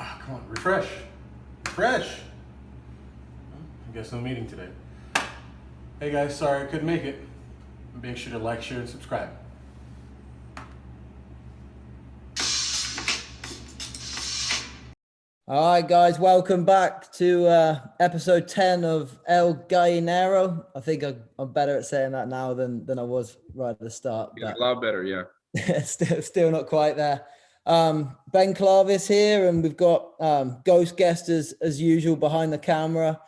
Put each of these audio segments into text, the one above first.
Come on, refresh. Refresh. I guess no meeting today. Hey guys, sorry I couldn't make it. Make sure to like, share, and subscribe. All right, guys, welcome back to episode 10 of El Gallinero. I think I'm better at saying that now than I was right at the start. Yeah, a lot better, yeah. still not quite there. Ben Clavis here, and we've got ghost guest as usual behind the camera.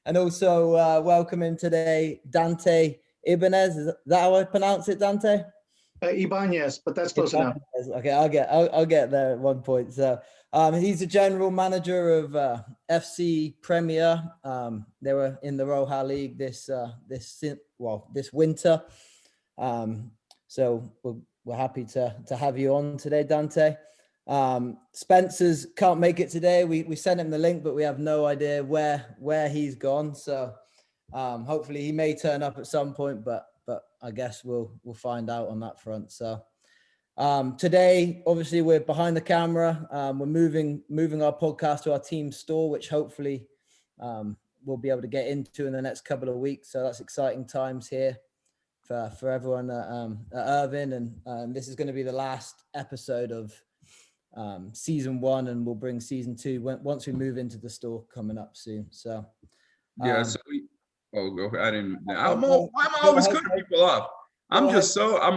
And also welcoming today Dante Ibanez. Is that how I pronounce it, Dante? Ibanez, but that's close enough. Okay, I'll get there at one point. So he's the general manager of FC Premier. They were in the Roja League this winter. So we're happy to have you on today, Dante. Spencer's can't make it today. We sent him the link, but we have no idea where he's gone. So hopefully he may turn up at some point, but I guess we'll find out on that front. So today, obviously, we're behind the camera. We're moving our podcast to our team store, which hopefully we'll be able to get into in the next couple of weeks. So that's exciting times here for everyone at Irvine. And this is going to be the last episode of season 1, and we'll bring season 2 once we move into the store coming up soon. So yeah, go ahead. I'm always cutting people off. I'm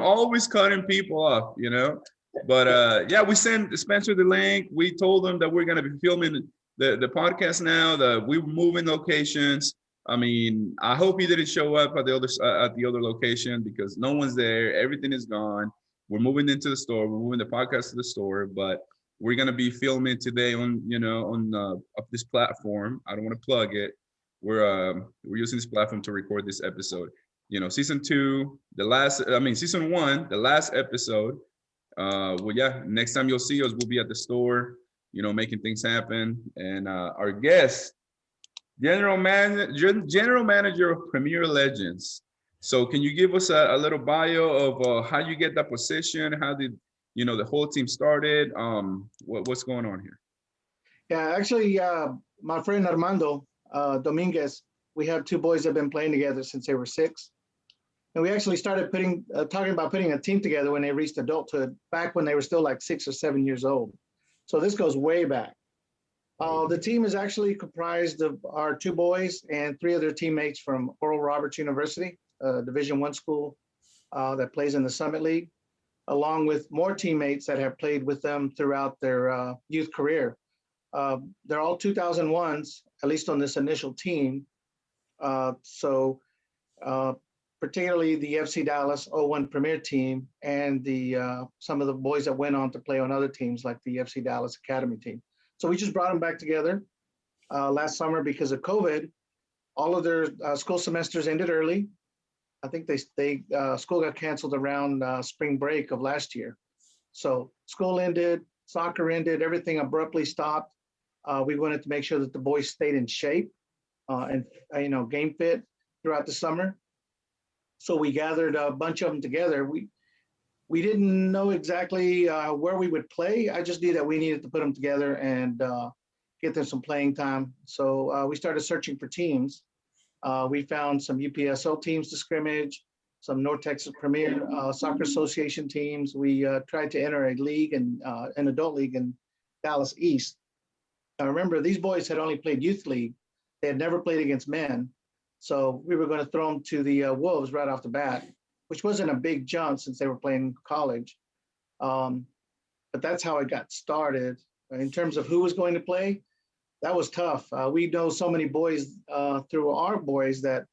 always cutting people off, you know. But yeah, we sent Spencer the link. We told him that we're gonna be filming the podcast now. That we're moving locations. I mean, I hope he didn't show up at the other location because no one's there. Everything is gone. We're moving into the store. We're moving the podcast to the store, but we're gonna be filming today on this platform. I don't want to plug it. We're using this platform to record this episode. You know, season 1, the last episode. Well, yeah, next time you'll see us, we'll be at the store, you know, making things happen. And our guest, general manager of Premier Legends. So can you give us a little bio of how you get that position? How did, the whole team started? What's going on here? Yeah, actually, my friend Armando Dominguez, we have 2 boys that have been playing together since they were 6. And we actually started talking about putting a team together when they reached adulthood, back when they were still like 6 or 7 years old. So this goes way back. The team is actually comprised of our 2 boys and 3 of their teammates from Oral Roberts University, a Division I school that plays in the Summit League, along with more teammates that have played with them throughout their youth career. They're all 2001s, at least on this initial team. Particularly the FC Dallas 01 Premier team and some of the boys that went on to play on other teams like the FC Dallas Academy team. So we just brought them back together last summer because of COVID. All of their school semesters ended early. I think school got canceled around spring break of last year. So school ended, soccer ended, everything abruptly stopped. We wanted to make sure that the boys stayed in shape and game fit throughout the summer. So we gathered a bunch of them together. We didn't know exactly where we would play. I just knew that we needed to put them together and get them some playing time. So we started searching for teams. We found some UPSO teams to scrimmage, some North Texas Premier Soccer Association teams. We tried to enter a league and an adult league in Dallas East. Now remember, these boys had only played youth league. They had never played against men. So we were going to throw them to the Wolves right off the bat, which wasn't a big jump since they were playing college. But that's how it got started. In terms of who was going to play, that was tough. We know so many boys through our boys that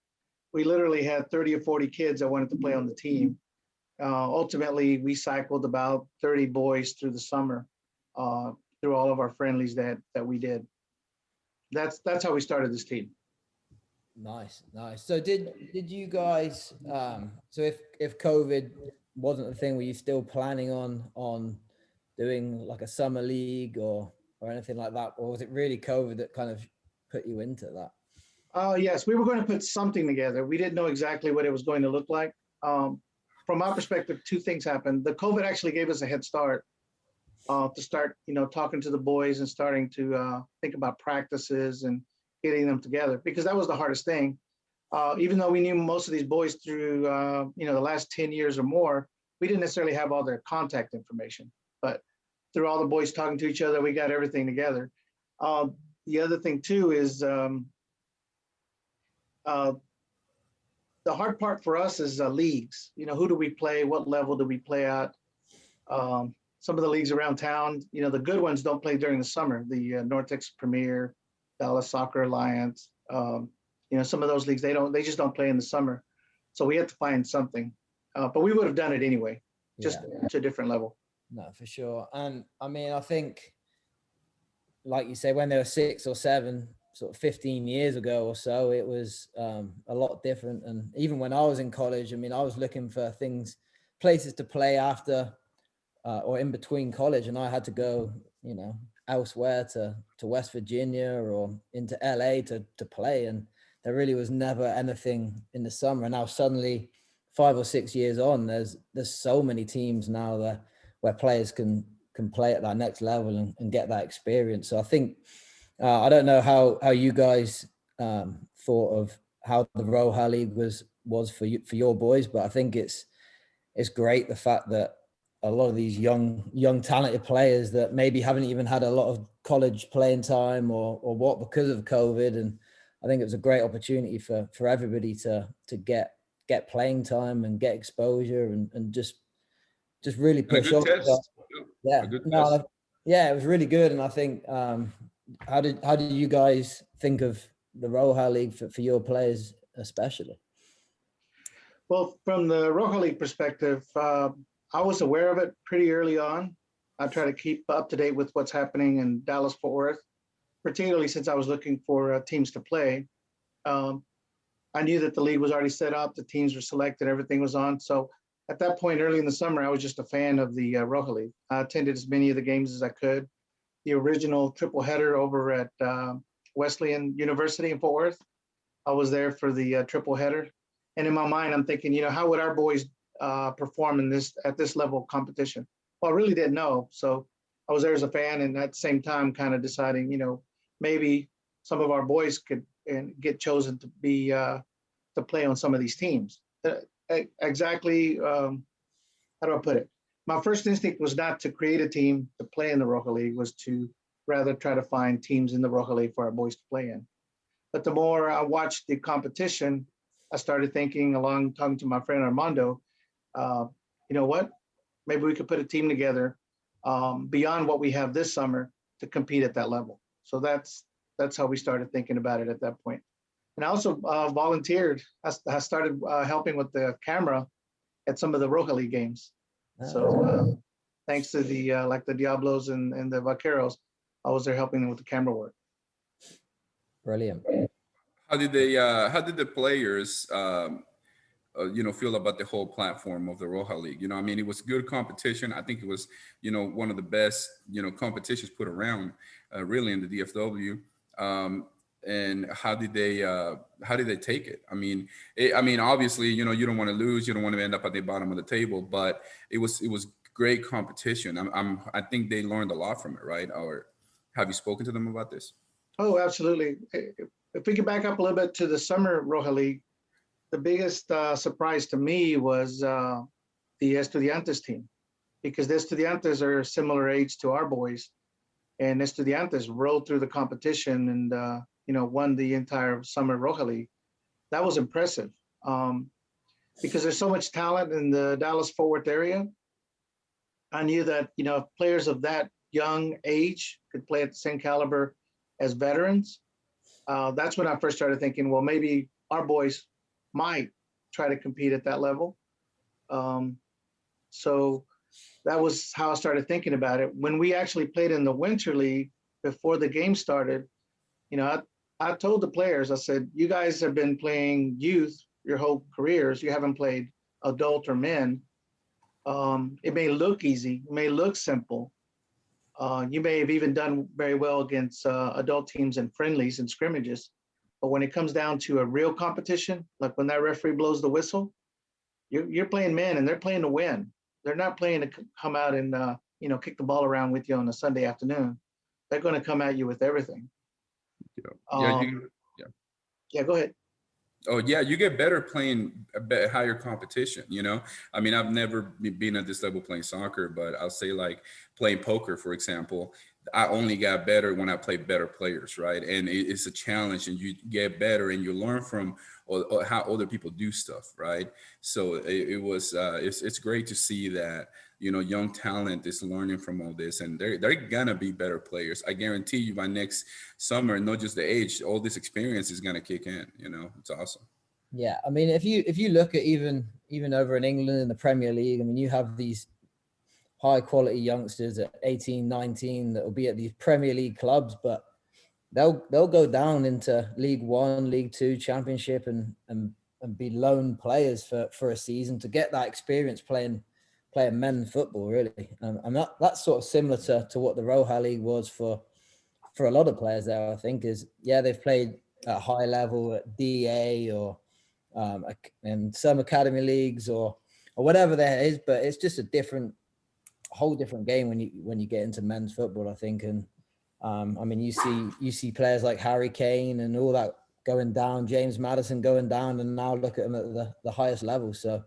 we literally had 30 or 40 kids that wanted to play on the team. Ultimately, we cycled about 30 boys through the summer through all of our friendlies that we did. That's how we started this team. Nice. So did you guys? So if COVID wasn't the thing, were you still planning on doing like a summer league or anything like that, or was it really COVID that kind of put you into that? Yes, we were going to put something together. We didn't know exactly what it was going to look like. From our perspective, 2 things happened. The COVID actually gave us a head start to start, talking to the boys and starting to think about practices and getting them together, because that was the hardest thing. Even though we knew most of these boys through, the last 10 years or more, we didn't necessarily have all their contact information, but through all the boys talking to each other, we got everything together. The other thing too is the hard part for us is leagues. Who do we play? What level do we play at? Some of the leagues around town, the good ones don't play during the summer. The North Texas Premier, Dallas Soccer Alliance, some of those leagues, they just don't play in the summer. So we had to find something, but we would have done it anyway, just to a different level. No, for sure. And I mean, I think, like you say, when they were 6 or 7, sort of 15 years ago or so, it was a lot different. And even when I was in college, I mean, I was looking for places to play after or in between college, and I had to go, elsewhere to West Virginia or into LA to play. And there really was never anything in the summer. And now suddenly 5 or 6 years on, there's so many teams now where players can play at that next level and get that experience. So I think, I don't know how you guys thought of how the Roja League was for your boys, but I think it's great, the fact that a lot of these young talented players that maybe haven't even had a lot of college playing time or what, because of COVID. And I think it was a great opportunity for everybody to get playing time and get exposure and just really push on. Yeah, it was really good. And I think, how did you guys think of the Roja League for your players especially? Well, from the Roja League perspective, I was aware of it pretty early on. I try to keep up to date with what's happening in Dallas-Fort Worth, particularly since I was looking for teams to play. I knew that the league was already set up, the teams were selected, everything was on. So at that point, early in the summer, I was just a fan of the Roja League. I attended as many of the games as I could. The original triple header over at Wesleyan University in Fort Worth, I was there for the triple header. And in my mind, I'm thinking, how would our boys perform at this level of competition? Well, I really didn't know. So I was there as a fan, and at the same time kind of deciding, maybe some of our boys could get chosen to be to play on some of these teams. Exactly, how do I put it? My first instinct was not to create a team to play in the Roja League, was to rather try to find teams in the Roja League for our boys to play in. But the more I watched the competition, I started thinking, talking to my friend Armando, you know what? Maybe we could put a team together beyond what we have this summer to compete at that level. So that's how we started thinking about it at that point. And I also volunteered. I started helping with the camera at some of the Roja League games. So thanks to the like the Diablos and the Vaqueros, I was there helping them with the camera work. Brilliant. How did the players feel about the whole platform of the Roja League? I mean, it was good competition. I think it was, one of the best, competitions put around really in the DFW. And how did they take it? I mean, obviously, you don't want to lose, you don't want to end up at the bottom of the table, but it was great competition. I think they learned a lot from it, right? Or have you spoken to them about this? Oh, absolutely. If we could back up a little bit to the summer Roja League, the biggest surprise to me was the Estudiantes team, because the Estudiantes are a similar age to our boys, and Estudiantes rode through the competition and won the entire summer Roja League. That was impressive because there's so much talent in the Dallas-Fort Worth area. I knew that players of that young age could play at the same caliber as veterans. That's when I first started thinking, well, maybe our boys might try to compete at that level. So that was how I started thinking about it. When we actually played in the Winter League before the game started, I told the players, I said, you guys have been playing youth your whole careers. You haven't played adult or men. It may look easy, it may look simple. You may have even done very well against adult teams in friendlies and scrimmages. But when it comes down to a real competition, like when that referee blows the whistle, you're playing men and they're playing to win. They're not playing to come out and kick the ball around with you on a Sunday afternoon. They're going to come at you with everything. Yeah, Yeah, go ahead. Oh yeah, you get better playing a higher competition, I mean, I've never been at this level playing soccer, but I'll say like playing poker, for example, I only got better when I played better players, right? And it's a challenge, and you get better and you learn from or how other people do stuff, right? So it's great to see that, young talent is learning from all this, and they're gonna be better players. I guarantee you by next summer, not just the age, all this experience is gonna kick in. It's awesome. Yeah, I mean, if you look at even over in England in the Premier League, I mean, you have these high quality youngsters at 18, 19 that will be at these Premier League clubs, but they'll go down into League One, League Two, Championship, and be loan players for a season to get that experience playing men's football, really. And that's sort of similar to what the Roja League was for a lot of players there. I think they've played at a high level at DA or in some academy leagues or whatever there is, but it's just a whole different game when you get into men's football, I think. And I mean, you see players like Harry Kane and all that going down, James Maddison going down, and now look at him at the highest level. So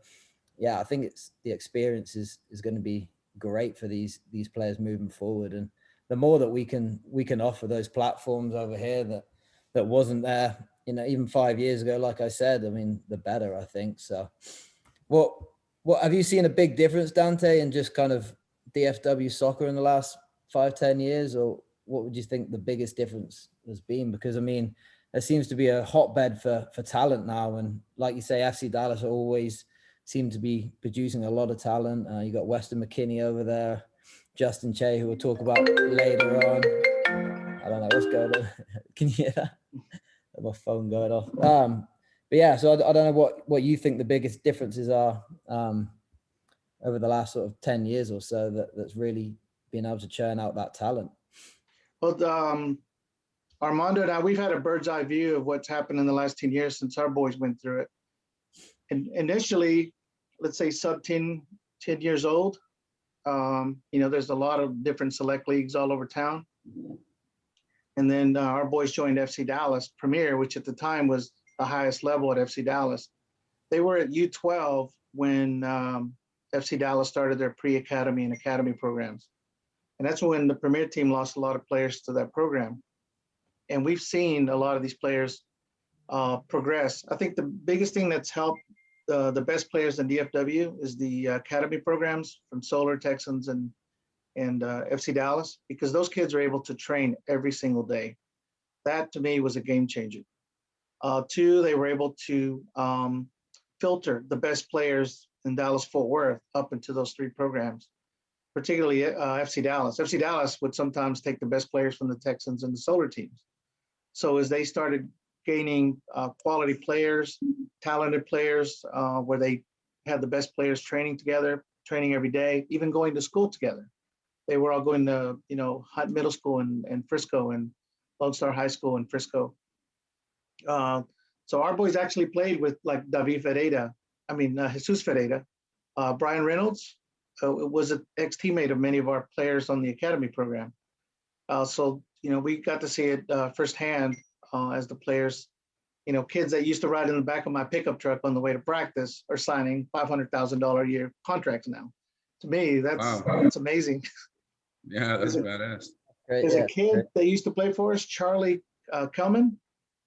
yeah, I think the experience is going to be great for these players moving forward. And the more that we can offer those platforms over here that wasn't there, even 5 years ago, like I said, I mean, the better, I think. So what have you seen a big difference, Dante, in just kind of DFW soccer in the last 5-10 years, or what would you think the biggest difference has been? Because I mean, there seems to be a hotbed for talent now, and like you say, FC Dallas always seem to be producing a lot of talent. You got Weston McKinney over there, Justin Che, who we'll talk about later on. I don't know what's going on. Can you hear that? My phone going off. But yeah, so I don't know what you think the biggest differences are over the last sort of 10 years or so that's really been able to churn out that talent. Well, Armando and I, we've had a bird's eye view of what's happened in the last 10 years since our boys went through it. And initially, let's say sub 10 years old, there's a lot of different select leagues all over town. And then our boys joined FC Dallas Premier, which at the time was the highest level at FC Dallas. They were at U12 when FC Dallas started their pre-academy and academy programs. And that's when the Premier team lost a lot of players to that program. And we've seen a lot of these players progress. I think the biggest thing that's helped the best players in DFW is the academy programs from Solar, Texans, and FC Dallas, because those kids are able to train every single day. That to me was a game changer. Two, they were able to filter the best players in Dallas-Fort Worth up into those three programs, particularly FC Dallas. FC Dallas would sometimes take the best players from the Texans and the Solar teams. So as they started gaining quality players, talented players, where they had the best players training together, training every day, even going to school together. They were all going to, Hunt Middle School in Frisco and Lone Star High School in Frisco. So our boys actually played with like Jesus Ferreira, Brian Reynolds was an ex-teammate of many of our players on the academy program. So we got to see it firsthand as the players, kids that used to ride in the back of my pickup truck on the way to practice are signing $500,000 a year contracts now. To me, that's amazing. Yeah, that's badass. There's a kid that used to play for us, Charlie Kelman.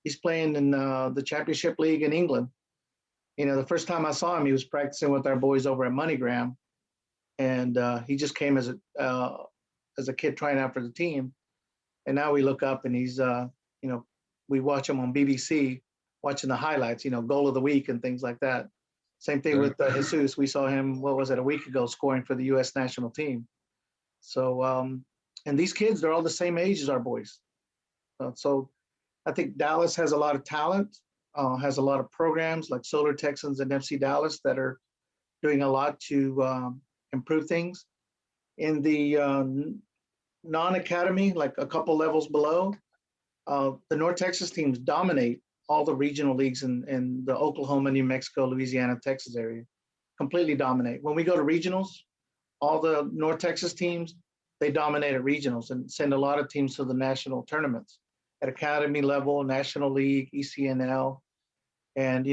He's playing in the Championship League in England. The first time I saw him, he was practicing with our boys over at MoneyGram, and he just came as a kid trying out for the team. And now we look up and he's, we watch him on BBC, watching the highlights, goal of the week and things like that. Same thing with Jesus. We saw him, a week ago, scoring for the U.S. national team. So, and these kids, they're all the same age as our boys. So I think Dallas has a lot of talent, has a lot of programs like Solar Texans and FC Dallas that are doing a lot to improve things. In the non-academy, like a couple levels below, the North Texas teams dominate all the regional leagues in the Oklahoma, New Mexico, Louisiana, Texas area, completely dominate. When we go to regionals, all the North Texas teams, they dominated regionals and send a lot of teams to the national tournaments at academy level, National League, ECNL. And,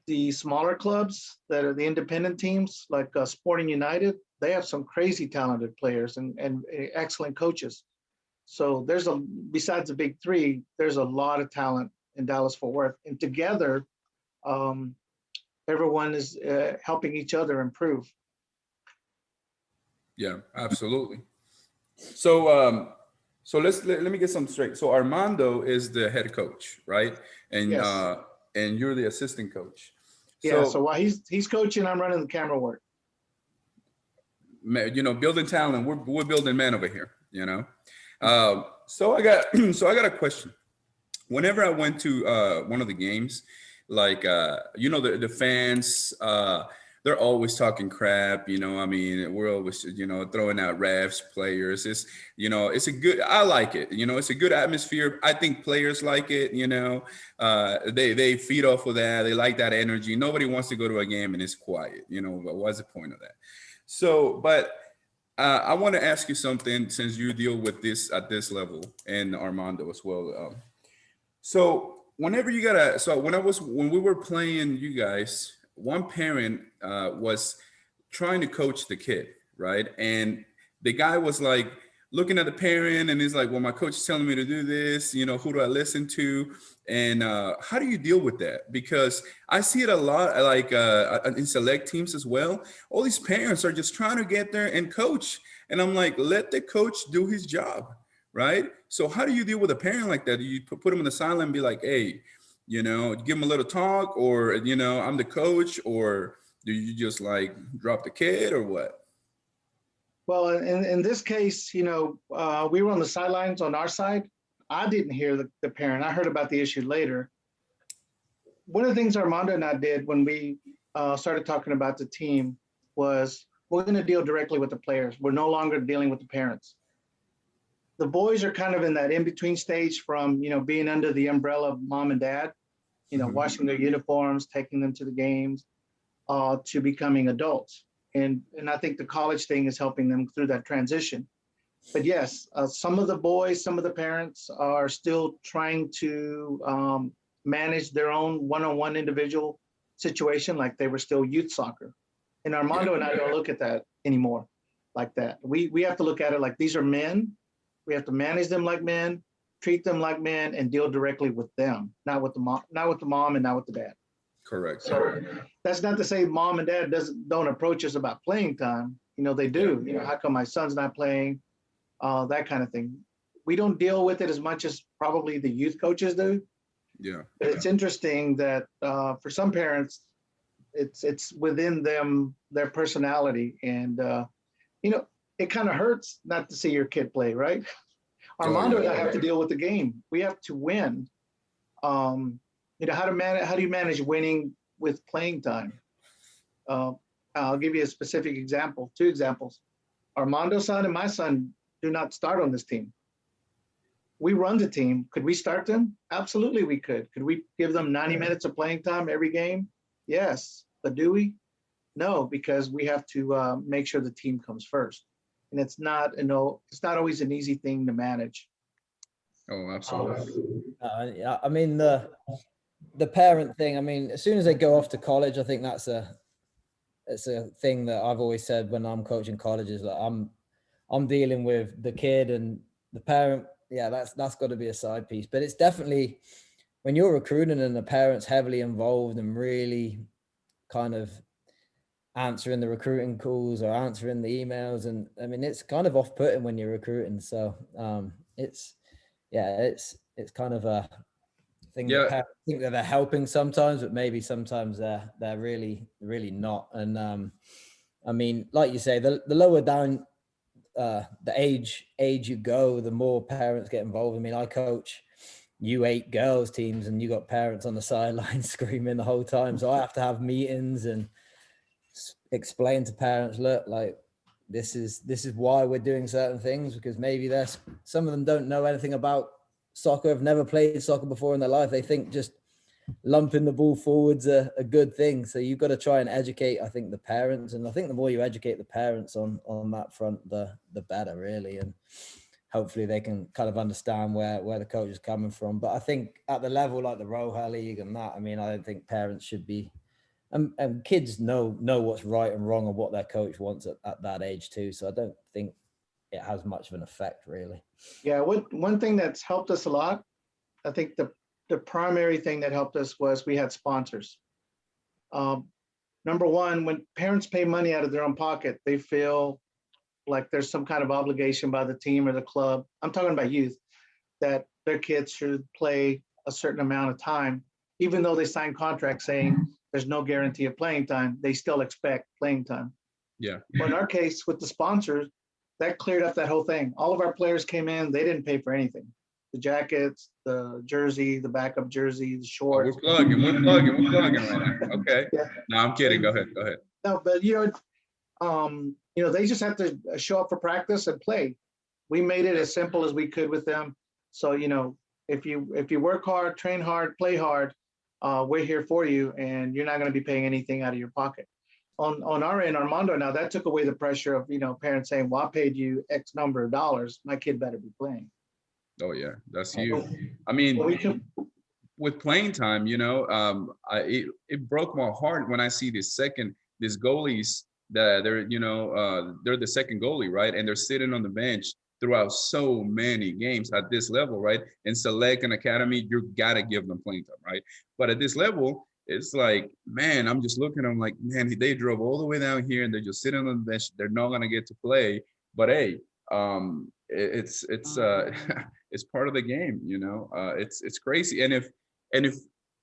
the smaller clubs that are the independent teams like Sporting United, they have some crazy talented players and excellent coaches. So besides the big three, there's a lot of talent in Dallas-Fort Worth. And together, everyone is helping each other improve. Yeah, absolutely. So, let me get something straight. So Armando is the head coach, right? And Yes. And you're the assistant coach. Yeah. So while he's coaching, I'm running the camera work. Building talent. We're building men over here. So I got a question. Whenever I went to one of the games, like the fans, they're always talking crap. We're always throwing out refs, players. It's a good. I like it. It's a good atmosphere. I think players like it. They feed off of that. They like that energy. Nobody wants to go to a game and it's quiet. But what's the point of that? So, but I want to ask you something since you deal with this at this level and Armando as well. So whenever when we were playing you guys, one parent was trying to coach the kid, right? And the guy was like looking at the parent and he's like, well, my coach is telling me to do this, who do I listen to? And how do you deal with that? Because I see it a lot, like in select teams as well. All these parents are just trying to get there and coach. And I'm like, let the coach do his job, right? So how do you deal with a parent like that? Do you put him in the silent and be like, hey, give him a little talk, or, I'm the coach, or do you just like drop the kid or what? Well, in this case, we were on the sidelines on our side. I didn't hear the parent. I heard about the issue later. One of the things Armando and I did when we started talking about the team was we're going to deal directly with the players. We're no longer dealing with the parents. The boys are kind of in that in-between stage from, being under the umbrella of mom and dad, washing their uniforms, taking them to the games, to becoming adults. And I think the college thing is helping them through that transition. But yes, some of the boys, some of the parents are still trying to manage their own one-on-one individual situation like they were still youth soccer. And Armando and I don't look at that anymore like that. We have to look at it like these are men. We have to manage them like men, treat them like men, and deal directly with them, not with the mom and not with the dad. Correct. So that's not to say mom and dad don't approach us about playing time. They do. How come my son's not playing? That kind of thing. We don't deal with it as much as probably the youth coaches do. Yeah. But it's interesting that for some parents, it's within them, their personality, and it kind of hurts not to see your kid play, right? Armando and I have to deal with the game. We have to win. How do you manage winning with playing time? I'll give you a specific example, 2 examples. Armando's son and my son do not start on this team. We run the team. Could we start them? Absolutely, we could. Could we give them 90 minutes of playing time every game? Yes. But do we? No, because we have to make sure the team comes first. And it's not always an easy thing to manage. Oh, absolutely. I mean, the parent thing, I mean, as soon as they go off to college, I think it's a thing that I've always said when I'm coaching colleges, that I'm dealing with the kid and the parent. Yeah, that's got to be a side piece. But it's definitely when you're recruiting and the parent's heavily involved and really kind of answering the recruiting calls or answering the emails. And I mean, it's kind of off-putting when you're recruiting. So it's kind of a thing that parents think that they're helping sometimes, but maybe sometimes they're really, really not. And I mean, like you say, the lower down the age you go, the more parents get involved. I mean, I coach U8 girls teams and you got parents on the sideline screaming the whole time. So I have to have meetings and explain to parents, look, like this is why we're doing certain things, because maybe some of them don't know anything about soccer, have never played soccer before in their life. They think just lumping the ball forward's a good thing. So you've got to try and educate, I think, the parents. And I think the more you educate the parents on that front, the better, really. And hopefully they can kind of understand where the coach is coming from. But I think at the level like the Roja League and that, I mean, I don't think parents should be, and kids know what's right and wrong and what their coach wants at that age too. So I don't think it has much of an effect, really. Yeah, one thing that's helped us a lot, I think the primary thing that helped us was we had sponsors. Number one, when parents pay money out of their own pocket, they feel like there's some kind of obligation by the team or the club. I'm talking about youth, that their kids should play a certain amount of time, even though they sign contracts saying there's no guarantee of playing time, they still expect playing time. Yeah. But in our case with the sponsors, that cleared up that whole thing. All of our players came in, they didn't pay for anything. The jackets, the jersey, the backup jersey, the shorts. We're plugging right now. Okay. Yeah. No, I'm kidding. Go ahead. No, but they just have to show up for practice and play. We made it as simple as we could with them. So, if you work hard, train hard, play hard, we're here for you, and you're not going to be paying anything out of your pocket. On our end, Armando, now that took away the pressure of, parents saying, well, I paid you X number of dollars, my kid better be playing. Oh yeah, that's huge. I mean, with playing time, it broke my heart when I see these goalies that they're the second goalie, right? And they're sitting on the bench throughout so many games at this level, right? In select and academy, you gotta give them playing time, right? But at this level, it's like, man, I'm just looking, I'm like, man, they drove all the way down here and they're just sitting on the bench. They're not gonna get to play. But hey, it's part of the game, it's crazy. And if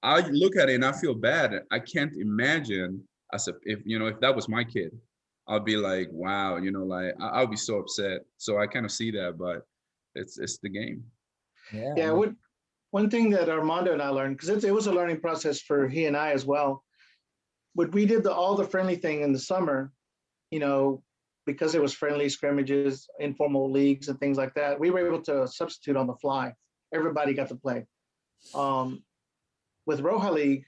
I look at it and I feel bad, I can't imagine if that was my kid, I'll be like, wow, I'll be so upset. So I kind of see that, but it's the game. Yeah. One thing that Armando and I learned, because it was a learning process for he and I as well. When we did all the friendly thing in the summer, because it was friendly scrimmages, informal leagues and things like that, we were able to substitute on the fly. Everybody got to play. With Roja League,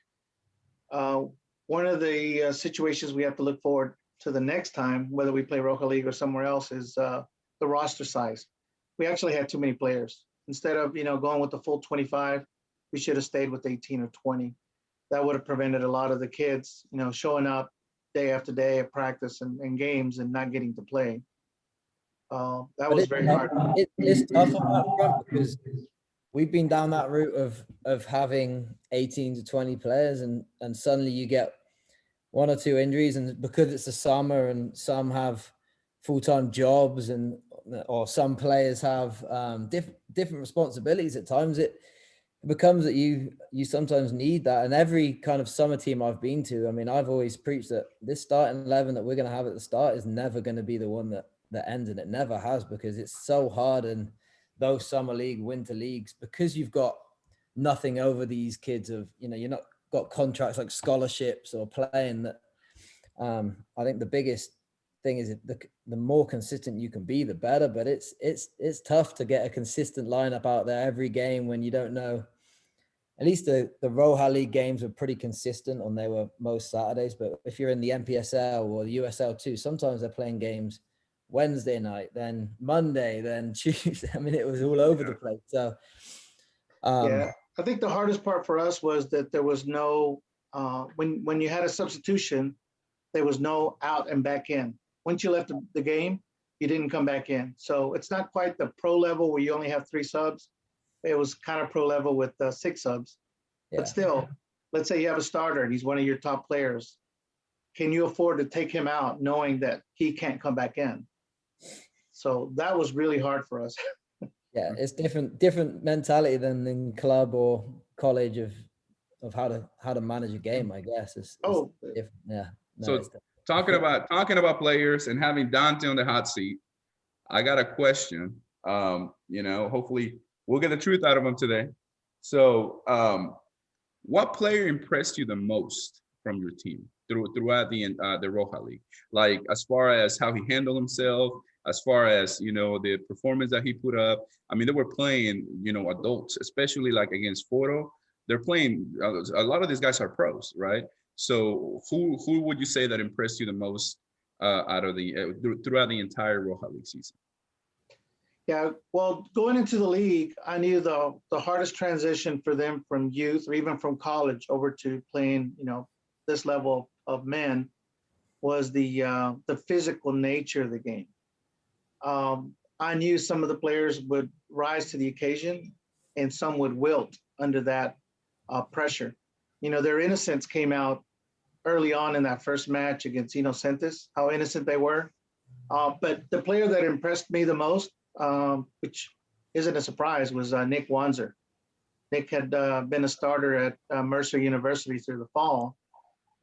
one of the situations we have to look forward to the next time, whether we play Roja League or somewhere else, is the roster size. We actually had too many players. Instead of going with the full 25, we should have stayed with 18 or 20. That would have prevented a lot of the kids, showing up day after day at practice and games and not getting to play. That was very hard. It's tough on that front because we've been down that route of having 18 to 20 players and suddenly you get one or two injuries, and because it's the summer and some have full-time jobs or some players have different responsibilities at times, it becomes that you sometimes need that. And every kind of summer team I've been to, I mean, I've always preached that this starting 11 that we're going to have at the start is never going to be the one that ends, and it never has, because it's so hard in those summer league, winter leagues, because you've got nothing over these kids of, you're not got contracts like scholarships or playing that. I think the biggest thing is the more consistent you can be, the better, but it's tough to get a consistent lineup out there every game when you don't know. At least the Roja League games were pretty consistent they were most Saturdays, but if you're in the NPSL or the USL too, sometimes they're playing games Wednesday night, then Monday, then Tuesday. I mean, it was all over the place. So yeah, I think the hardest part for us was that there was no when you had a substitution, there was no out and back in. Once you left the game, you didn't come back in. So it's not quite the pro level where you only have 3 subs. It was kind of pro level with 6 subs. Yeah. But still, let's say you have a starter and he's one of your top players. Can you afford to take him out knowing that he can't come back in? So that was really hard for us. Yeah, it's different mentality than in club or college of how to manage a game, I guess. It's different. Yeah. No, so talking about players and having Dante on the hot seat, I got a question. Hopefully we'll get the truth out of him today. So what player impressed you the most from your team throughout the Roja League? Like as far as how he handled himself, as far as, the performance that he put up. I mean, they were playing, adults, especially like against Foro. they're playing. A lot of these guys are pros, right? So who would you say that impressed you the most out of the throughout the entire Roja League season? Yeah, well, going into the league, I knew the hardest transition for them from youth or even from college over to playing, this level of men was the physical nature of the game. I knew some of the players would rise to the occasion, and some would wilt under that pressure. Their innocence came out early on in that first match against Inocentes, how innocent they were. But the player that impressed me the most, which isn't a surprise, was Nick Wanzer. Nick had been a starter at Mercer University through the fall,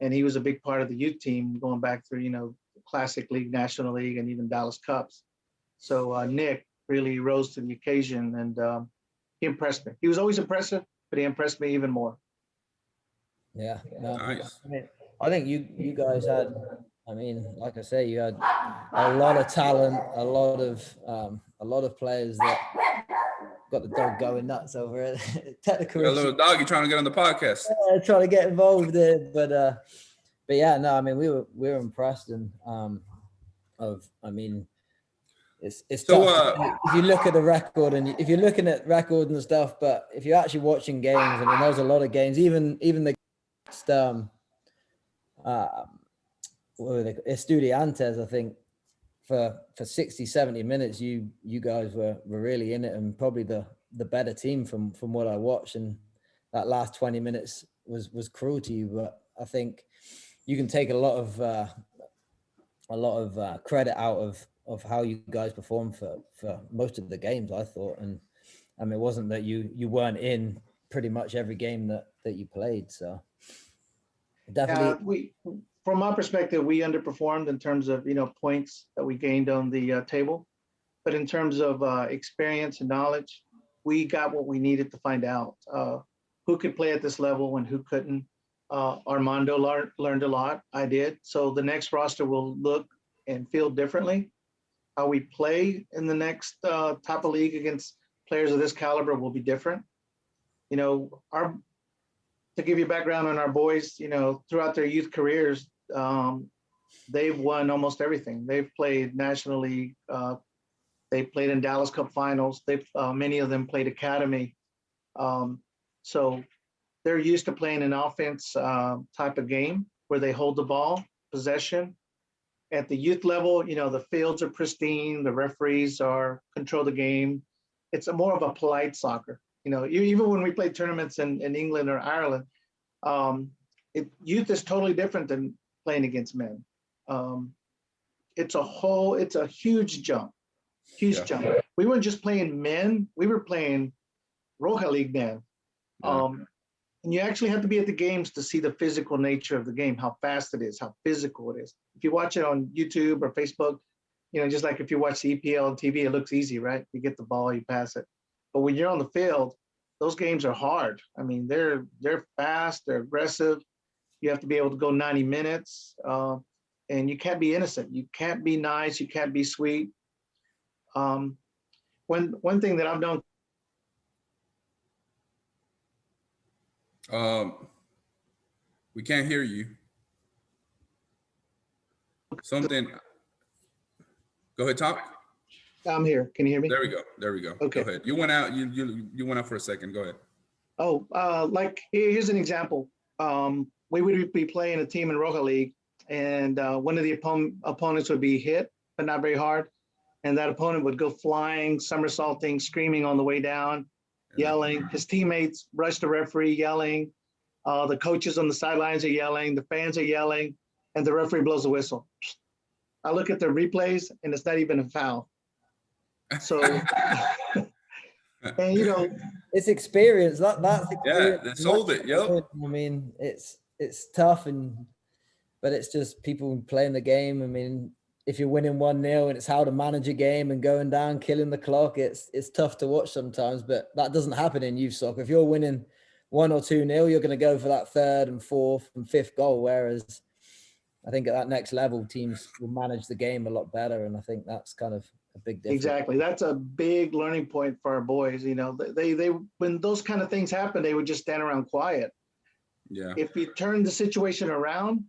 and he was a big part of the youth team going back through, Classic League, National League, and even Dallas Cups. So Nick really rose to the occasion, and he impressed me. He was always impressive, but he impressed me even more. Yeah, no, Nice. I think you guys had, like I say, you had a lot of talent, a lot of players that got the dog going nuts over it. Technical A little doggy trying to get on the podcast. trying to get involved there, but yeah, no, we were impressed, and it's So, tough if you look at the record, and if you're looking at record and stuff, but if you're actually watching games, there was a lot of games, even the what were they, Estudiantes, I think for 60, 70 minutes, you guys were really in it, and probably the better team from what I watched, and that last 20 minutes was cruel to you, but I think you can take a lot of credit out of how you guys performed for most of the games, I thought. And it wasn't that you weren't in pretty much every game that you played. So definitely, from my perspective, we underperformed in terms of points that we gained on the table, but in terms of experience and knowledge, we got what we needed to find out who could play at this level and who couldn't. Armando learned a lot. I did. So the next roster will look and feel differently. How we play in the next type of league against players of this caliber will be different. To give you background on our boys, throughout their youth careers, they've won almost everything. They've played National League. They played in Dallas Cup finals. Many of them played academy. So they're used to playing an offense type of game where they hold the ball, possession. At the youth level, the fields are pristine. The referees control the game. It's more of a polite soccer. Even when we play tournaments in England or Ireland, youth is totally different than playing against men. It's a huge jump. Jump. We weren't just playing men, we were playing Roja League men. And you actually have to be at the games to see the physical nature of the game, how fast it is, how physical it is. If you watch it on YouTube or Facebook, just like if you watch the EPL on TV, it looks easy, right? You get the ball, you pass it. But when you're on the field, those games are hard. They're fast, they're aggressive. You have to be able to go 90 minutes, and you can't be innocent. You can't be nice. You can't be sweet. One thing that I've known. We can't hear you. Something. Go ahead, talk. I'm here. Can you hear me? There we go. Okay. Go ahead. You went out. You went out for a second. Go ahead. Like here's an example. We would be playing a team in Roja League, and one of the opponents would be hit, but not very hard, and that opponent would go flying, somersaulting, screaming on the way down, yelling. His teammates rush the referee, yelling. The coaches on the sidelines are yelling. The fans are yelling, and the referee blows the whistle. I look at the replays, and it's not even a foul. So, and it's experience. That's experience. Yeah, they sold it. Yep. It's tough, but it's just people playing the game. If you're winning 1-0 and it's how to manage a game and going down, killing the clock, it's tough to watch sometimes, but that doesn't happen in youth soccer. If you're winning 1 or 2-0, you're going to go for that third and fourth and fifth goal. Whereas I think at that next level, teams will manage the game a lot better. And I think that's kind of big difference. Exactly. That's a big learning point for our boys. You know, they when those kind of things happen, they would just stand around quiet. Yeah. If you turn the situation around,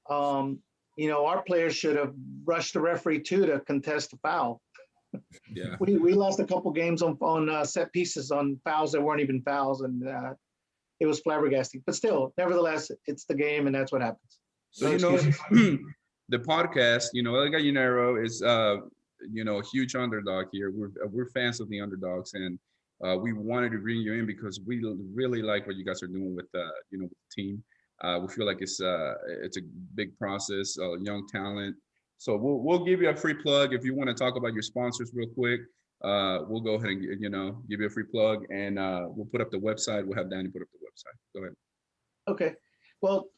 you know, our players should have rushed the referee too to contest the foul. Yeah. We lost a couple games on set pieces on fouls that weren't even fouls, and it was flabbergasting. But still, nevertheless, it's the game, and that's what happens. So, you know, the podcast, you know, El Gallinero is, you know, a huge underdog here. We're fans of the underdogs, and we wanted to bring you in because we really like what you guys are doing with, you know, with the team. We feel like it's a big process, young talent. So we'll give you a free plug if you want to talk about your sponsors real quick. We'll go ahead and, you know, give you a free plug, and we'll put up the website. We'll have Danny put up the website. Go ahead. Okay. Well,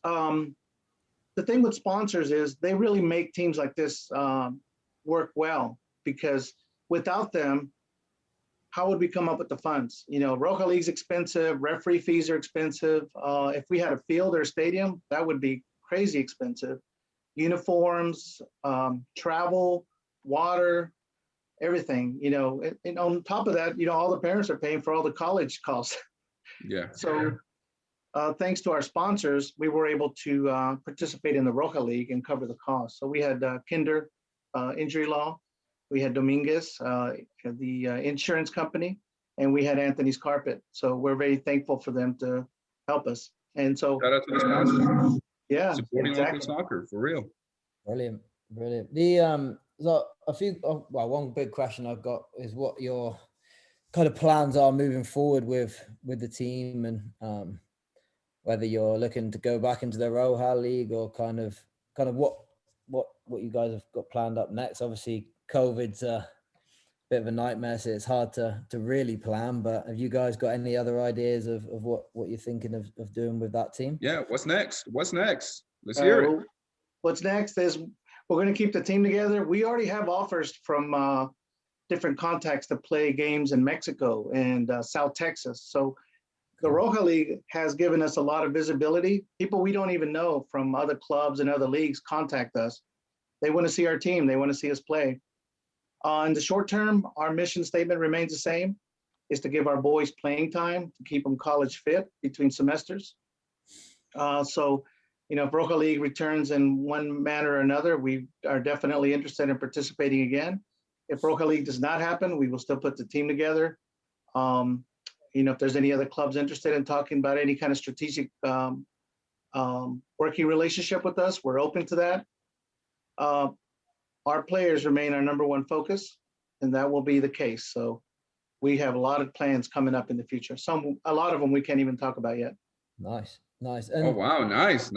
the thing with sponsors is they really make teams like this work well, because without them, how would we come up with the funds? You know, Roja League's expensive, referee fees are expensive. If we had a field or a stadium, that would be crazy expensive. Uniforms, travel, water, everything, you know, and on top of that, you know, all the parents are paying for all the college costs. Yeah. So thanks to our sponsors, we were able to participate in the Roja League and cover the cost. So we had Kinder Injury Law, we had Dominguez, the insurance company, and we had Anthony's Carpet. So we're very thankful for them to help us. And so Shout out to the sponsors. Yeah, Supporting exactly. local soccer, for real. Brilliant. The so one big question I've got is what your kind of plans are moving forward with the team, and whether you're looking to go back into the Roja League, or kind of what you guys have got planned up next. Obviously, COVID's a bit of a nightmare, so it's hard to really plan. But have you guys got any other ideas of what you're thinking of doing with that team? Yeah, what's next? What's next? Let's hear it. What's next is we're going to keep the team together. We already have offers from different contacts to play games in Mexico and South Texas. So the Roja League has given us a lot of visibility. People we don't even know from other clubs and other leagues contact us. They want to see our team. They want to see us play. In the short term, our mission statement remains the same, is to give our boys playing time, to keep them college fit between semesters. So, you know, if Roja League returns in one manner or another, we are definitely interested in participating again. If Roja League does not happen, we will still put the team together. You know, if there's any other clubs interested in talking about any kind of strategic working relationship with us, we're open to that. Our players remain our number one focus, and that will be the case. So we have a lot of plans coming up in the future. A lot of them we can't even talk about yet. Nice. And oh wow, nice.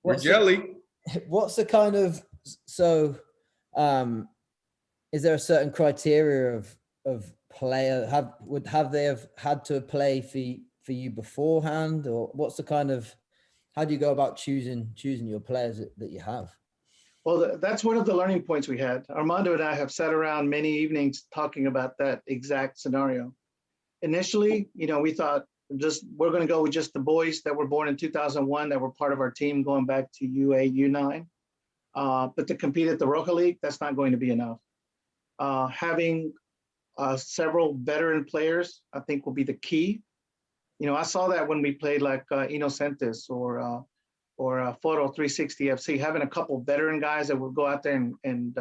We're jelly. What's the kind of is there a certain criteria of player have they had to play for you beforehand, or what's the kind of, how do you go about choosing your players that you have? Well, that's one of the learning points we had. Armando and I have sat around many evenings talking about that exact scenario. Initially, you know, we thought we're going to go with just the boys that were born in 2001 that were part of our team going back to UA, U9. But to compete at the Roja League, that's not going to be enough. Having several veteran players, I think, will be the key. You know, I saw that when we played like Inocentes or Photo 360 FC, having a couple veteran guys that would go out there and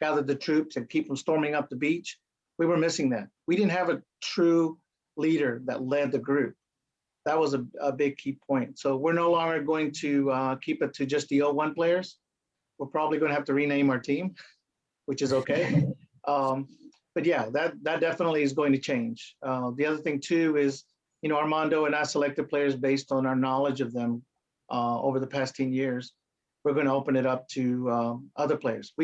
gather the troops and keep them storming up the beach. We were missing that. We didn't have a true leader that led the group. That was a big key point. So we're no longer going to keep it to just the 01 players. We're probably going to have to rename our team, which is okay. But yeah, that definitely is going to change. The other thing too is, you know, Armando and I selected players based on our knowledge of them over the past 10 years. We're going to open it up to other players.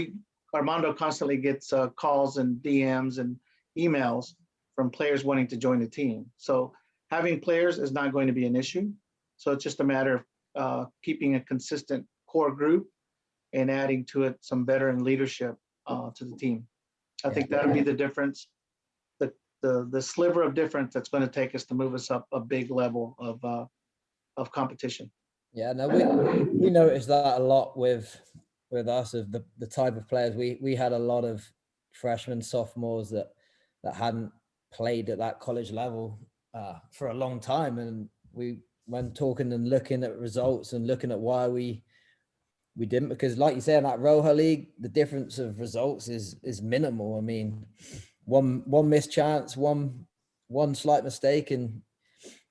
Armando constantly gets calls and DMs and emails from players wanting to join the team. So having players is not going to be an issue. So it's just a matter of keeping a consistent core group and adding to it some veteran leadership to the team. I think that'll be the difference, the sliver of difference that's going to take us to move us up a big level of competition. Yeah, no, we noticed that a lot with us, of the type of players. We had a lot of freshmen, sophomores that hadn't played at that college level for a long time. And when talking and looking at results and looking at why we didn't, because like you say, in that Roja League, the difference of results is minimal. I mean, one missed chance, one slight mistake, and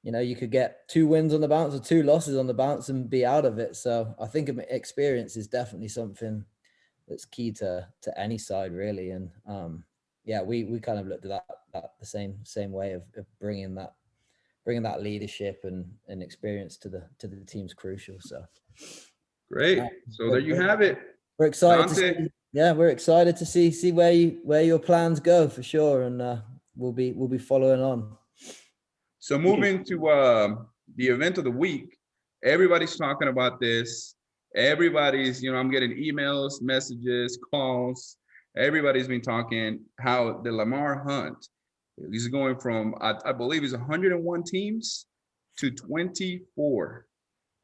you could get 2 wins on the bounce or 2 losses on the bounce and be out of it. So I think experience is definitely something that's key to any side, really. And we kind of looked at that the same way of bringing that leadership and experience to the team's crucial. So great. So there you have it. We're excited Dante. to see. Yeah, we're excited to see where your plans go for sure, and we'll be following on. So moving to the event of the week, everybody's talking about this. Everybody's, I'm getting emails, messages, calls. Everybody's been talking how the Lamar Hunt is going from, I believe it's 101 teams to 24.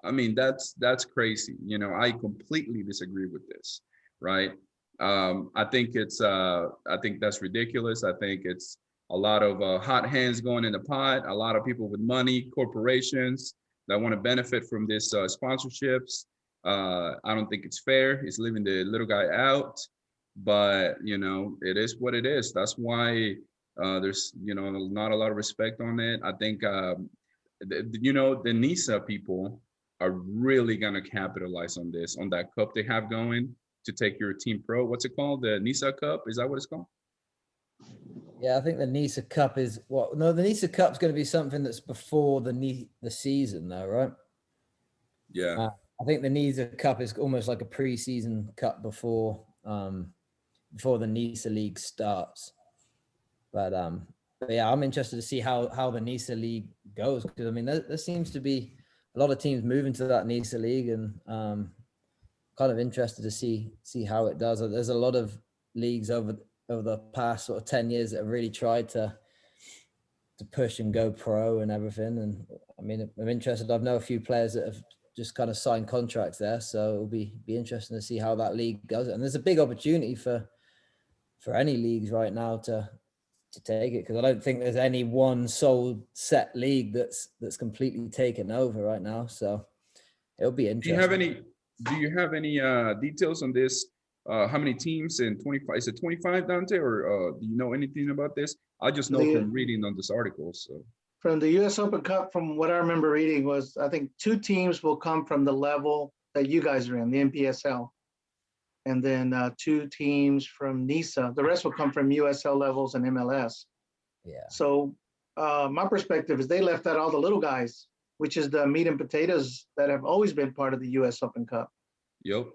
I mean, that's crazy. I completely disagree with this, right? I think that's ridiculous. I think it's a lot of hot hands going in the pot, a lot of people with money, corporations that want to benefit from this sponsorships. I don't think it's fair. It's leaving the little guy out, but it is what it is. That's why there's not a lot of respect on it. I think the NISA people are really gonna capitalize on this, on that cup they have going to take your team pro. What's it called? The NISA Cup? Is that what it's called? Yeah, I think the NISA Cup is the NISA Cup's going to be something that's before the season, though, right? Yeah. I think the NISA Cup is almost like a pre-season cup before the NISA League starts. But yeah, I'm interested to see how the NISA League goes, because I mean there seems to be a lot of teams moving to that NISA League, and kind of interested to see how it does. There's a lot of leagues over the past sort of 10 years that have really tried to push and go pro and everything. And I mean, I'm interested. I know a few players that have just kind of signed contracts there, so it'll be interesting to see how that league goes. And there's a big opportunity for any leagues right now to take it, because I don't think there's any one sole set league that's completely taken over right now. So it'll be interesting. Do you have any details on this? How many teams in 25? Is it 25, Dante, or do you know anything about this? I just know from reading on this article. So from the U.S. Open Cup, from what I remember reading, was I think 2 teams will come from the level that you guys are in, the NPSL, and then 2 teams from NISA. The rest will come from USL levels and MLS. Yeah. So my perspective is they left out all the little guys, which is the meat and potatoes that have always been part of the U.S. Open Cup. Yep.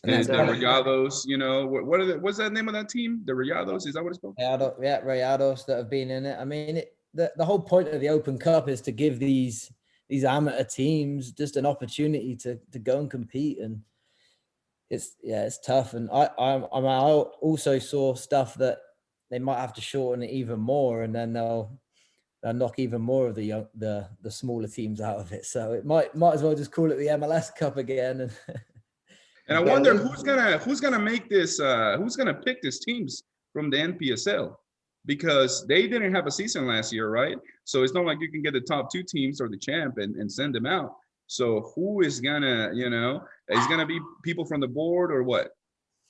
And the Rayados, what's that name of that team? The Rayados, is that what it's called? Yeah, Rayados that have been in it. I mean, the whole point of the Open Cup is to give these amateur teams just an opportunity to go and compete, and it's tough. And I also saw stuff that they might have to shorten it even more, and then they'll knock even more of the smaller teams out of it. So it might as well just call it the MLS Cup again. And I wonder who's gonna make this. Who's gonna pick these teams from the NPSL, because they didn't have a season last year, right? So it's not like you can get the top 2 teams or the champ and send them out. So who is gonna, is gonna be people from the board or what?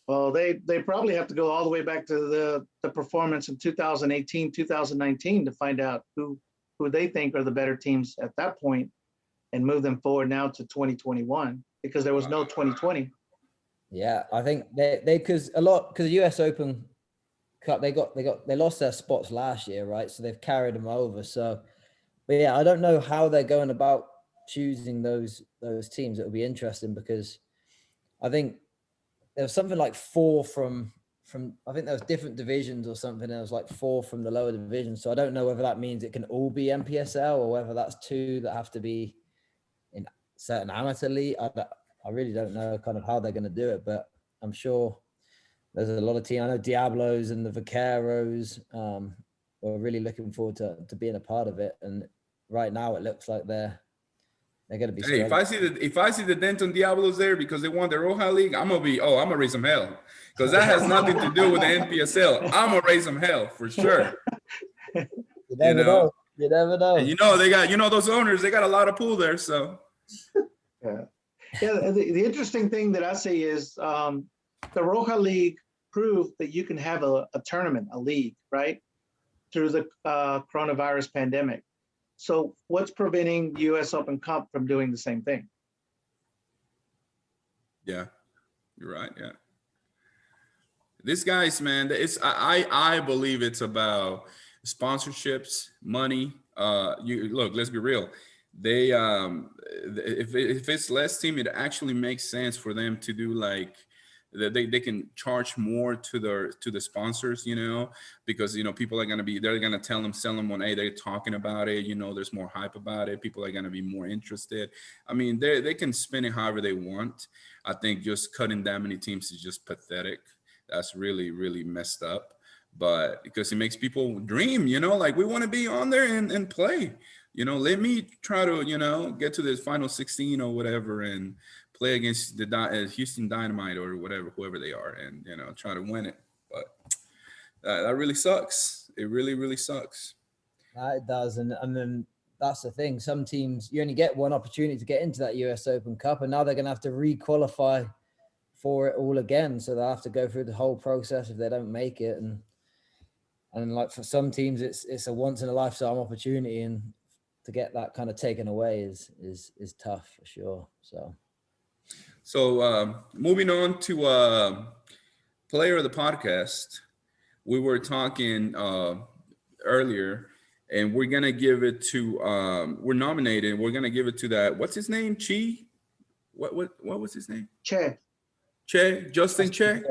Well, they probably have to go all the way back to the performance in 2018, 2019 to find out who they think are the better teams at that point, and move them forward now to 2021, because there was no 2020. Yeah, I think they because the US Open Cup they lost their spots last year, right? So they've carried them over. So, but yeah, I don't know how they're going about choosing those teams. It'll be interesting, because I think there was something like 4 from I think there was different divisions or something. There was like 4 from the lower division. So I don't know whether that means it can all be NPSL or whether that's 2 that have to be in certain amateur league. I really don't know kind of how they're going to do it, but I'm sure there's a lot of teams. I know Diablos and the Vaqueros are really looking forward to being a part of it. And right now it looks like they're They're going to be. Hey, if I see the Denton Diablos there because they won the Roja League, I'm gonna raise some hell, because that has nothing to do with the NPSL. I'm gonna raise some hell for sure. You never know. You never know. And they got those owners. They got a lot of pool there, so. Yeah. The interesting thing that I see is the Roja League proved that you can have a tournament, a league, right, through the coronavirus pandemic. So what's preventing U.S. Open Cup from doing the same thing? Yeah, you're right. Yeah. This guys, man, I believe it's about sponsorships, money. Look, let's be real. They if it's less team, it actually makes sense for them to do like they can charge more to the sponsors, because people are they're gonna sell them when they're talking about it, there's more hype about it. People are gonna be more interested. I mean, they can spin it however they want. I think just cutting that many teams is just pathetic. That's really, really messed up. But because it makes people dream, like we want to be on there and play. Let me try to, get to the final 16 or whatever and play against the Houston Dynamite or whatever, whoever they are, and, try to win it. But that really sucks. It really, really sucks. It does. And then that's the thing. Some teams, you only get one opportunity to get into that US Open Cup, and now they're going to have to re-qualify for it all again. So they'll have to go through the whole process if they don't make it. And like for some teams, it's a once in a lifetime opportunity, and to get that kind of taken away is tough for sure. So moving on to player of the podcast, we were talking earlier, and we're gonna give it to we're nominated. We're gonna give it to that. What's his name? Chi? What was his name? Che. Justin Che.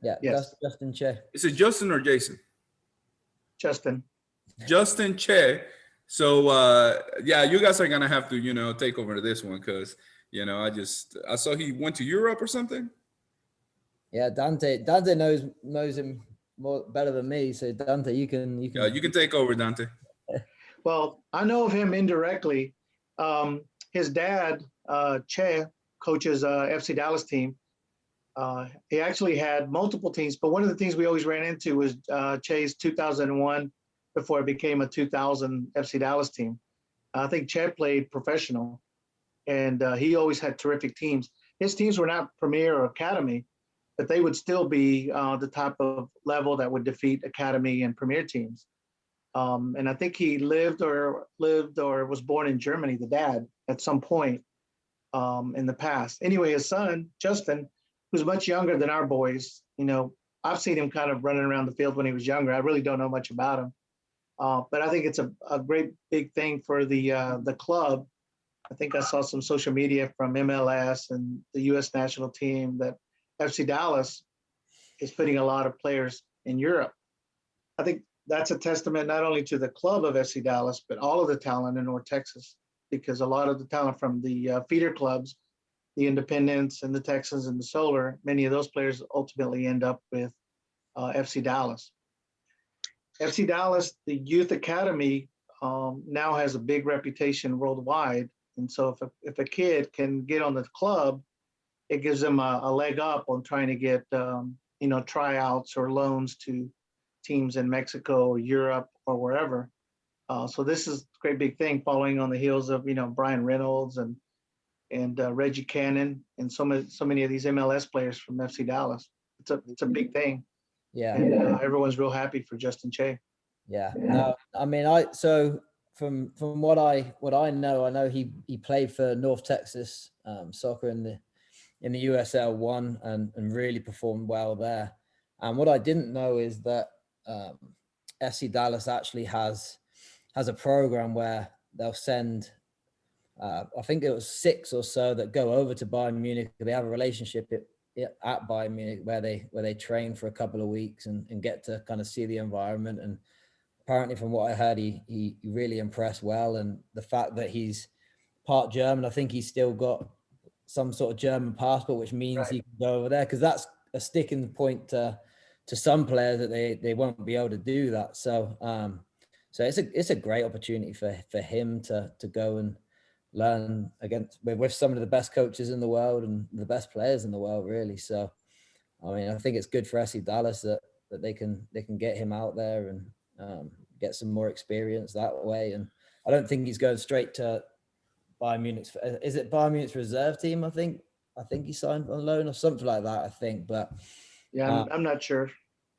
Yeah. Yes. Justin Che. Is it Justin or Jason? Justin Che. So you guys are gonna have to take over this one, because I saw he went to Europe or something. Yeah, Dante knows him better than me. So Dante, you can take over, Dante. Well, I know of him indirectly. His dad, Che, coaches FC Dallas team. He actually had multiple teams, but one of the things we always ran into was Che's 2001 before it became a 2000 FC Dallas team. I think Che played professional, and he always had terrific teams. His teams were not Premier or Academy, but they would still be the type of level that would defeat Academy and Premier teams. And I think he lived or was born in Germany, the dad, at some point in the past. Anyway, his son, Justin, who's much younger than our boys, I've seen him kind of running around the field when he was younger. I really don't know much about him. But I think it's a great big thing for the club. I think I saw some social media from MLS and the U.S. national team that FC Dallas is putting a lot of players in Europe. I think that's a testament not only to the club of FC Dallas, but all of the talent in North Texas, because a lot of the talent from the feeder clubs, the Independents and the Texans and the Solar, many of those players ultimately end up with FC Dallas. FC Dallas, the youth academy, now has a big reputation worldwide. And so if a kid can get on the club, it gives them a leg up on trying to get, tryouts or loans to teams in Mexico or Europe or wherever. So this is a great big thing, following on the heels of, Brian Reynolds and Reggie Cannon and so many of these MLS players from FC Dallas. It's a big thing. Yeah. And everyone's real happy for Justin Che. Yeah. No, I mean, from what I know he played for North Texas soccer in the USL 1 and really performed well there. And what I didn't know is that FC Dallas actually has a program where they'll send I think it was 6 or so that go over to Bayern Munich. They have a relationship at Bayern Munich where they train for a couple of weeks and get to kind of see the environment. And apparently, from what I heard, he really impressed well. And the fact that he's part German, I think he's still got some sort of German passport, which means he can go over there, because that's a sticking point to some players that they won't be able to do that. So it's a great opportunity for him to go and learn with some of the best coaches in the world and the best players in the world, really. So, I mean, I think it's good for FC Dallas that they can get him out there and get some more experience that way. And I don't think he's going straight to Bayern Munich. Is it Bayern Munich's reserve team? I think he signed on loan or something like that. I think, but yeah, I'm not sure.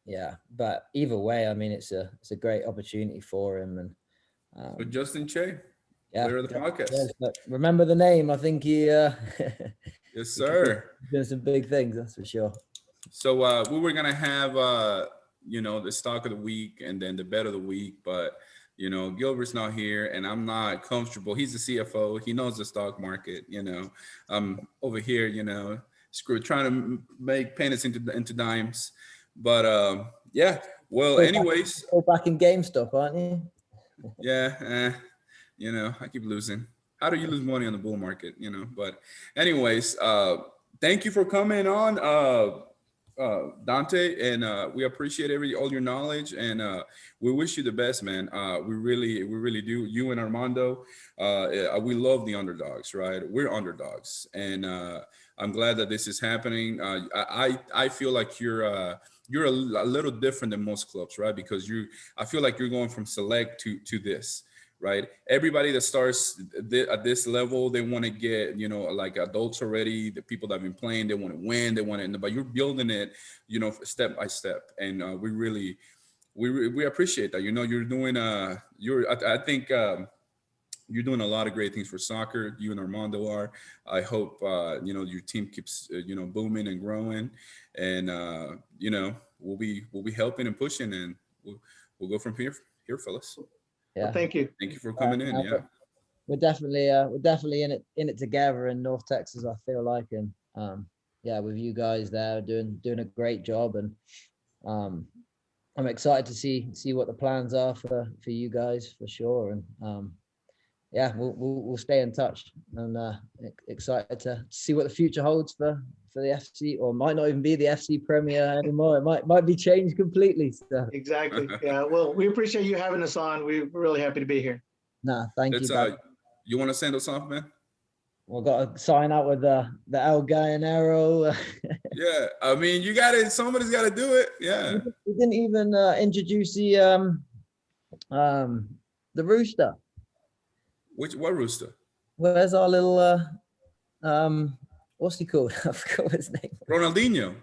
Yeah, but either way, I mean, it's a great opportunity for him. And so Justin Che, yeah, player of the podcast. Yes, but remember the name. I think he. Yes, sir. Doing some big things, that's for sure. So we were gonna have the stock of the week and then the bet of the week, but Gilbert's not here and I'm not comfortable. He's the CFO. He knows the stock market. I'm over here, trying to make pennies into dimes. But yeah. Well, anyways. Go back in GameStop, aren't you? Yeah. I keep losing. How do you lose money on the bull market? But anyways, thank you for coming on, Dante, and we appreciate all your knowledge, and we wish you the best, man. We really do. You and Armando, we love the underdogs, right? We're underdogs, and I'm glad that this is happening. I feel like you're a little different than most clubs, right? Because I feel like you're going from select to this. Right. Everybody that starts at this level, they want to get, like adults already, the people that have been playing, they want to win, but you're building it, step by step. And we appreciate that. You're doing, I think you're doing a lot of great things for soccer. You and Armando are. I hope, your team keeps, booming and growing, and, we'll be helping and pushing, and we'll go from here, fellas. Yeah. Well, thank you. Thank you for coming in. Yeah. We're definitely in it together in North Texas, I feel like, and with you guys there doing a great job, and I'm excited to see what the plans are for you guys for sure, and we'll stay in touch, and excited to see what the future holds for the FC, or might not even be the FC Premier anymore. It might be changed completely. So. Exactly. Yeah. Well, we appreciate you having us on. We're really happy to be here. Nah, thank you. You want to send us off, man? We've got to sign out with the El Gallinero. Yeah, I mean, somebody's got to do it. Yeah. We didn't even introduce the rooster. What rooster? Where's our little what's he called? I forgot his name. Ronaldinho,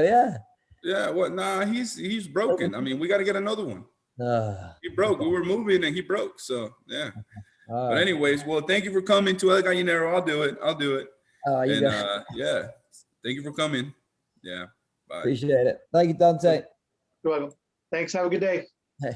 yeah. Yeah, what? Nah, he's broken. I mean, we got to get another one. He broke. We were moving and he broke. So yeah. But anyways, well, thank you for coming to El Gallinero. I'll do it. Yeah. Thank you for coming. Yeah. Bye. Appreciate it. Thank you, Dante. You're welcome. Thanks. Have a good day. Hey.